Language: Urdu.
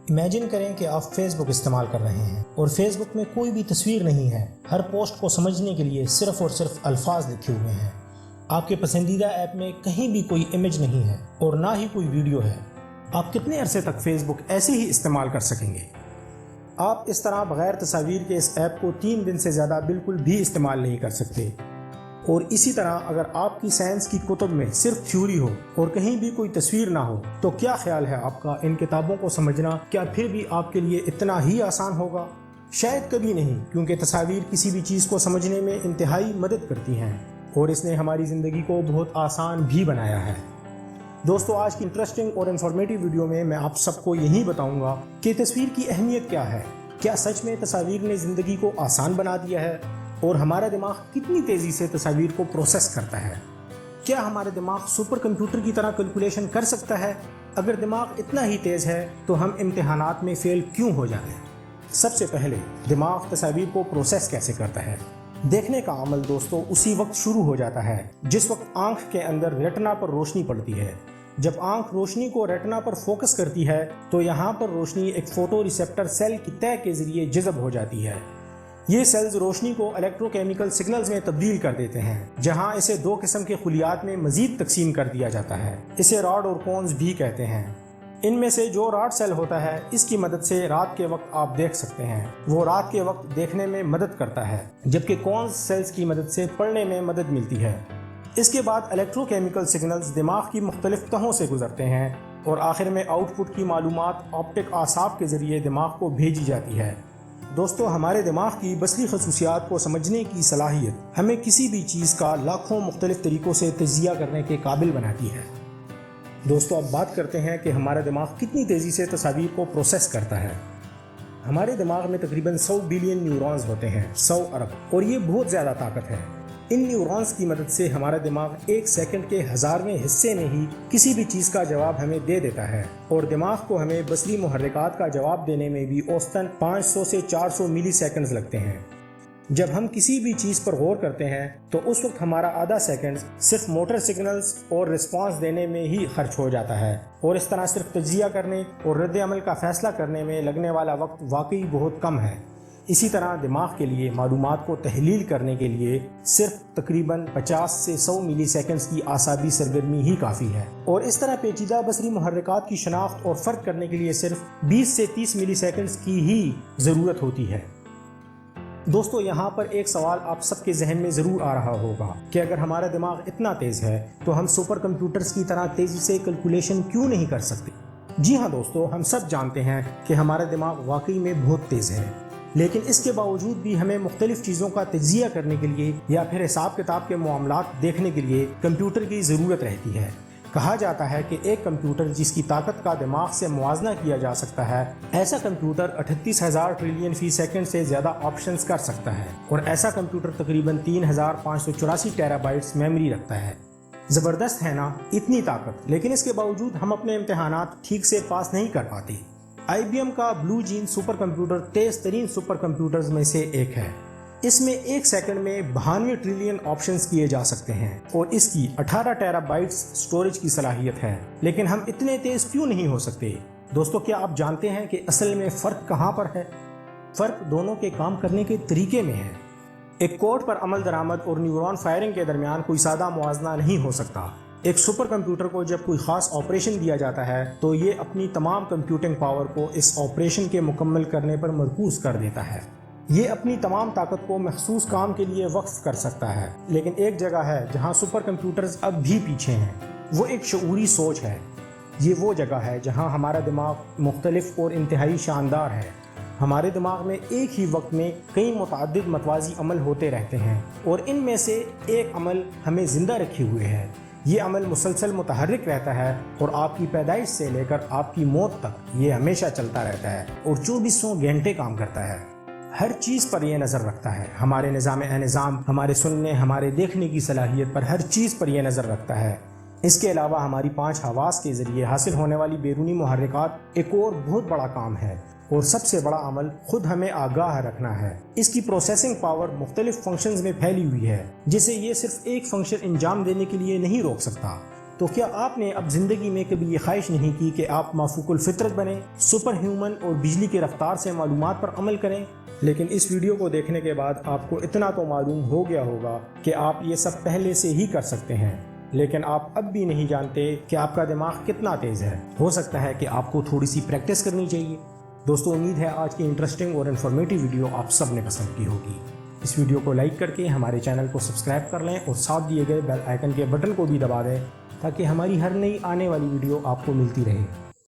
امیجن کریں کہ آپ فیس بک استعمال کر رہے ہیں اور فیس بک میں کوئی بھی تصویر نہیں ہے۔ ہر پوسٹ کو سمجھنے کے لیے صرف اور صرف الفاظ لکھے ہوئے ہیں۔ آپ کے پسندیدہ ایپ میں کہیں بھی کوئی امیج نہیں ہے اور نہ ہی کوئی ویڈیو ہے۔ آپ کتنے عرصے تک فیس بک ایسے ہی استعمال کر سکیں گے؟ آپ اس طرح بغیر تصاویر کے اس ایپ کو 3 دن سے زیادہ بالکل بھی استعمال نہیں کر سکتے۔ اور اسی طرح اگر آپ کی سائنس کی کتب میں صرف تھیوری ہو اور کہیں بھی کوئی تصویر نہ ہو تو کیا خیال ہے آپ کا ان کتابوں کو سمجھنا کیا پھر بھی آپ کے لیے اتنا ہی آسان ہوگا؟ شاید کبھی نہیں، کیونکہ تصاویر کسی بھی چیز کو سمجھنے میں انتہائی مدد کرتی ہیں اور اس نے ہماری زندگی کو بہت آسان بھی بنایا ہے۔ دوستو، آج کی انٹرسٹنگ اور انفارمیٹیو ویڈیو میں آپ سب کو یہی بتاؤں گا کہ تصویر کی اہمیت کیا ہے، کیا سچ میں تصاویر نے زندگی کو آسان بنا دیا ہے، اور ہمارا دماغ کتنی تیزی سے تصاویر کو پروسیس کرتا ہے۔ کیا ہمارا دماغ سپر کمپیوٹر کی طرح کیلکولیشن کر سکتا ہے؟ اگر دماغ اتنا ہی تیز ہے تو ہم امتحانات میں فیل کیوں ہو جاتے ہیں؟ سب سے پہلے دماغ تصاویر کو پروسیس کیسے کرتا ہے؟ دیکھنے کا عمل دوستو اسی وقت شروع ہو جاتا ہے جس وقت آنکھ کے اندر ریٹنا پر روشنی پڑتی ہے۔ جب آنکھ روشنی کو ریٹنا پر فوکس کرتی ہے تو یہاں پر روشنی ایک فوٹو ریسیپٹر سیل کی تہ کے ذریعے جذب ہو جاتی ہے۔ یہ سیلز روشنی کو الیکٹرو کیمیکل سگنلز میں تبدیل کر دیتے ہیں، جہاں اسے 2 قسم کے خلیات میں مزید تقسیم کر دیا جاتا ہے۔ اسے راڈ اور کونز بھی کہتے ہیں۔ ان میں سے جو راڈ سیل ہوتا ہے اس کی مدد سے رات کے وقت آپ دیکھ سکتے ہیں، وہ رات کے وقت دیکھنے میں مدد کرتا ہے، جبکہ کونز سیلز کی مدد سے پڑھنے میں مدد ملتی ہے۔ اس کے بعد الیکٹرو کیمیکل سگنلز دماغ کی مختلف تہوں سے گزرتے ہیں اور آخر میں آؤٹ پٹ کی معلومات آپٹک اعصاب کے ذریعے دماغ کو بھیجی جاتی ہے۔ دوستو، ہمارے دماغ کی بصری خصوصیات کو سمجھنے کی صلاحیت ہمیں کسی بھی چیز کا لاکھوں مختلف طریقوں سے تجزیہ کرنے کے قابل بناتی ہے۔ دوستو، اب بات کرتے ہیں کہ ہمارا دماغ کتنی تیزی سے تصاویر کو پروسیس کرتا ہے۔ ہمارے دماغ میں تقریباً 100 بلین نیورونز ہوتے ہیں، 100 ارب، اور یہ بہت زیادہ طاقت ہے۔ ان نیورونز کی مدد سے ہمارا دماغ 1 سیکنڈ کے 1000ویں حصے میں ہی کسی بھی چیز کا جواب ہمیں دے دیتا ہے، اور دماغ کو ہمیں بصری محرکات کا جواب دینے میں بھی اوسطاً 500 سے 400 ملی سیکنڈز لگتے ہیں۔ جب ہم کسی بھی چیز پر غور کرتے ہیں تو اس وقت ہمارا آدھا سیکنڈ صرف موٹر سگنلز اور رسپانس دینے میں ہی خرچ ہو جاتا ہے، اور اس طرح صرف تجزیہ کرنے اور رد عمل کا فیصلہ کرنے میں لگنے والا وقت واقعی بہت کم ہے۔ اسی طرح دماغ کے لیے معلومات کو تحلیل کرنے کے لیے صرف تقریباً 50 سے 100 ملی سیکنڈز کی اعصابی سرگرمی ہی کافی ہے، اور اس طرح پیچیدہ بصری محرکات کی شناخت اور فرق کرنے کے لیے صرف 20 سے 30 ملی سیکنڈز کی ہی ضرورت ہوتی ہے۔ دوستو، یہاں پر ایک سوال آپ سب کے ذہن میں ضرور آ رہا ہوگا کہ اگر ہمارا دماغ اتنا تیز ہے تو ہم سپر کمپیوٹرز کی طرح تیزی سے کیلکولیشن کیوں نہیں کر سکتے؟ جی ہاں دوستو، ہم سب جانتے ہیں کہ ہمارا دماغ واقعی میں بہت تیز ہے، لیکن اس کے باوجود بھی ہمیں مختلف چیزوں کا تجزیہ کرنے کے لیے یا پھر حساب کتاب کے معاملات دیکھنے کے لیے کمپیوٹر کی ضرورت رہتی ہے۔ کہا جاتا ہے کہ ایک کمپیوٹر جس کی طاقت کا دماغ سے موازنہ کیا جا سکتا ہے، ایسا کمپیوٹر 38,000 ٹریلین فی سیکنڈ سے زیادہ آپشنز کر سکتا ہے، اور ایسا کمپیوٹر تقریباً 3,584 ٹیرا بائٹس میموری رکھتا ہے۔ زبردست ہے نا اتنی طاقت، لیکن اس کے باوجود ہم اپنے امتحانات ٹھیک سے پاس نہیں کر پاتے۔ IBM کا بلو جین سپر کمپیوٹر تیز ترین سپر کمپیوٹرز میں سے ایک ہے۔ اس میں 1 سیکنڈ میں 92 ٹریلین آپشنز کیے جا سکتے ہیں، اور اس کی 18 ٹیرا بائٹس سٹوریج کی صلاحیت ہے، لیکن ہم اتنے تیز کیوں نہیں ہو سکتے؟ دوستو، کیا آپ جانتے ہیں کہ اصل میں فرق کہاں پر ہے؟ فرق دونوں کے کام کرنے کے طریقے میں ہے۔ ایک کوڈ پر عمل درآمد اور نیورون فائرنگ کے درمیان کوئی سادہ موازنہ نہیں ہو سکتا۔ ایک سپر کمپیوٹر کو جب کوئی خاص آپریشن دیا جاتا ہے تو یہ اپنی تمام کمپیوٹنگ پاور کو اس آپریشن کے مکمل کرنے پر مرکوز کر دیتا ہے۔ یہ اپنی تمام طاقت کو مخصوص کام کے لیے وقف کر سکتا ہے، لیکن ایک جگہ ہے جہاں سپر کمپیوٹرز اب بھی پیچھے ہیں، وہ ایک شعوری سوچ ہے۔ یہ وہ جگہ ہے جہاں ہمارا دماغ مختلف اور انتہائی شاندار ہے۔ ہمارے دماغ میں ایک ہی وقت میں کئی متعدد متوازی عمل ہوتے رہتے ہیں، اور ان میں سے ایک عمل ہمیں زندہ رکھے ہوئے ہے۔ یہ عمل مسلسل متحرک رہتا ہے، اور آپ کی پیدائش سے لے کر آپ کی موت تک یہ ہمیشہ چلتا رہتا ہے اور 24 گھنٹے کام کرتا ہے۔ ہر چیز پر یہ نظر رکھتا ہے، ہمارے نظام نظام، ہمارے سننے، ہمارے دیکھنے کی صلاحیت پر، ہر چیز پر یہ نظر رکھتا ہے۔ اس کے علاوہ ہماری 5 حواس کے ذریعے حاصل ہونے والی بیرونی محرکات ایک اور بہت بڑا کام ہے، اور سب سے بڑا عمل خود ہمیں آگاہ رکھنا ہے۔ اس کی پروسیسنگ پاور مختلف فنکشنز میں پھیلی ہوئی ہے، جسے یہ صرف ایک فنکشن انجام دینے کے لیے نہیں روک سکتا۔ تو کیا آپ نے اب زندگی میں کبھی یہ خواہش نہیں کی کہ آپ مافوق الفطرت بنیں، سپر ہیومن اور بجلی کی رفتار سے معلومات پر عمل کریں؟ لیکن اس ویڈیو کو دیکھنے کے بعد آپ کو اتنا تو معلوم ہو گیا ہوگا کہ آپ یہ سب پہلے سے ہی کر سکتے ہیں، لیکن آپ اب بھی نہیں جانتے کہ آپ کا دماغ کتنا تیز ہے۔ ہو سکتا ہے کہ آپ کو تھوڑی سی پریکٹس کرنی چاہیے۔ دوستو، امید ہے آج کی انٹرسٹنگ اور انفارمیٹو ویڈیو آپ سب نے پسند کی ہوگی۔ اس ویڈیو کو لائک کر کے ہمارے چینل کو سبسکرائب کر لیں اور ساتھ دیے گئے بیل آئیکن کے بٹن کو بھی دبا دیں تاکہ ہماری ہر نئی آنے والی ویڈیو آپ کو ملتی رہے۔